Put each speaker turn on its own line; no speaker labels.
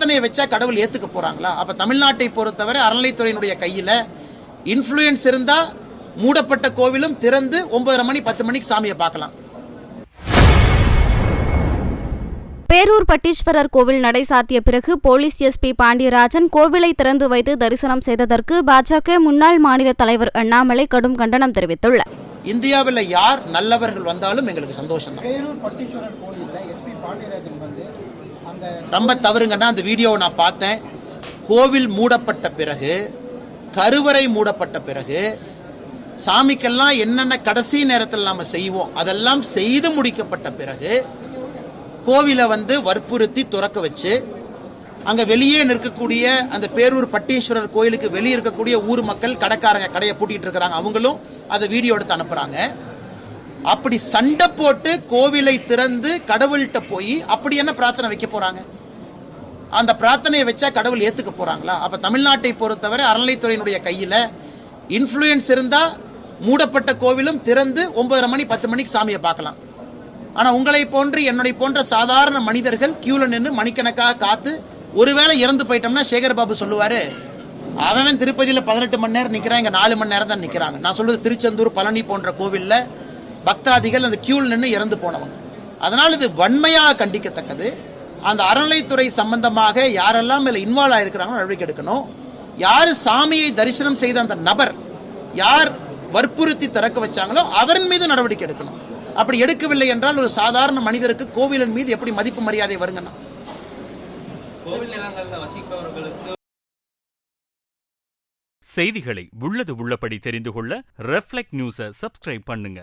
பிரார்த்தனையை வச்சா கடவுள் ஏத்துக்க போறாங்களா? அப்ப தமிழ்நாட்டை பொறுத்தவரை அறநிலைத்துறையினுடைய கையில இன்ஃப்ளூயன்ஸ் இருந்தா மூடப்பட்ட கோவிலும் திறந்து 9:30 மணி 10 மணிக்கு சாமியை பார்க்கலாம்.
பேரூர் பட்டீஸ்வரர் கோவில் நடை சாத்திய பிறகு போலீஸ் எஸ்பி பாண்டியராஜன் கோவிலை திறந்து வைத்து தரிசனம் செய்ததற்கு பாஜக முன்னாள் மாநில தலைவர் அண்ணாமலை கடும் கண்டனம் தெரிவித்துள்ளார்.
இந்தியாவில் யார் நல்லவர்கள் வந்தாலும் எங்களுக்கு சந்தோஷம் தான்.
பேரூர் பட்டீஸ்வரர் கோயில்ல எஸ்பி பாண்டியராஜன் வந்து அந்த
ரொம்ப தவறுங்கன்னா அந்த வீடியோவை நான் பார்த்தேன். கோவில் மூடப்பட்ட பிறகு, கருவறை மூடப்பட்ட பிறகு, சாமிக்கெல்லாம் என்னென்ன கடைசி நேரத்தில் நாம செய்வோம் அதெல்லாம் செய்து முடிக்கப்பட்ட பிறகு கோவிலை வற்புறுத்தி துறக்க வச்சு அங்க வெளியே நிற்கக்கூடிய அந்த பேரூர் பட்டீஸ்வரர் கோயிலுக்கு வெளியே இருக்கக்கூடிய ஊர் மக்கள் கடைக்காரங்க கடையை பூட்டிட்டு இருக்கிறாங்க, அவங்களும் அதை வீடியோ எடுத்து அனுப்புறாங்க. அப்படி சண்டை போட்டு கோவிலை திறந்து கடவுள்கிட்ட போய் அப்படி என்ன பிரார்த்தனை வைக்க போறாங்க? அந்த பிரார்த்தனையை வச்சா கடவுள் ஏத்துக்க போறாங்களா? அப்ப தமிழ்நாட்டை பொறுத்தவரை அறநிலைத்துறையினுடைய கையில இன்ஃப்ளூயன்ஸ் இருந்தா மூடப்பட்ட கோவிலும் திறந்து 9:30 மணி 10 மணிக்கு சாமியை பார்க்கலாம். ஆனா உங்களை போன்று என்னுடைய போன்ற சாதாரண மனிதர்கள் கியூல நின்று மணிக்கணக்காக காத்து ஒருவேளை இறந்து போயிட்டோம்னா சேகர்பாபு சொல்லுவாரு, அவன் திருப்பதியில 18 மணி நேரம் நிக்கிறான், இங்க 4 மணி நேரம் தான் நிக்கிறாங்க. நான் சொல்றது திருச்செந்தூர், பழனி போன்ற கோவில்ல பக்தாதிகள் அந்த கியூல நின்று இறந்து போனவங்க. அதனால் இது வன்மையாக கண்டிக்கத்தக்கது. அந்த அறநிலைத்துறை சம்பந்தமாக யாரெல்லாம் இதுல இன்வால்வ் ஆயிருக்கிறாங்களோ நடவடிக்கை எடுக்கணும். யாரு சாமியை தரிசனம் செய்த அந்த நபர் யார் வற்புறுத்தி திறக்க வச்சாங்களோ அவரின் மீது நடவடிக்கை எடுக்கணும். அப்படி எடுக்கவில்லை என்றால் ஒரு சாதாரண மனிதருக்கு கோவிலின் மீது எப்படி மதிப்பு மரியாதை வருங்கன்னா?
செய்திகளை உள்ளது உள்ளபடி தெரிந்து கொள்ள ரெஃப்ளெக்ட் நியூஸை சப்ஸ்கிரைப் பண்ணுங்க.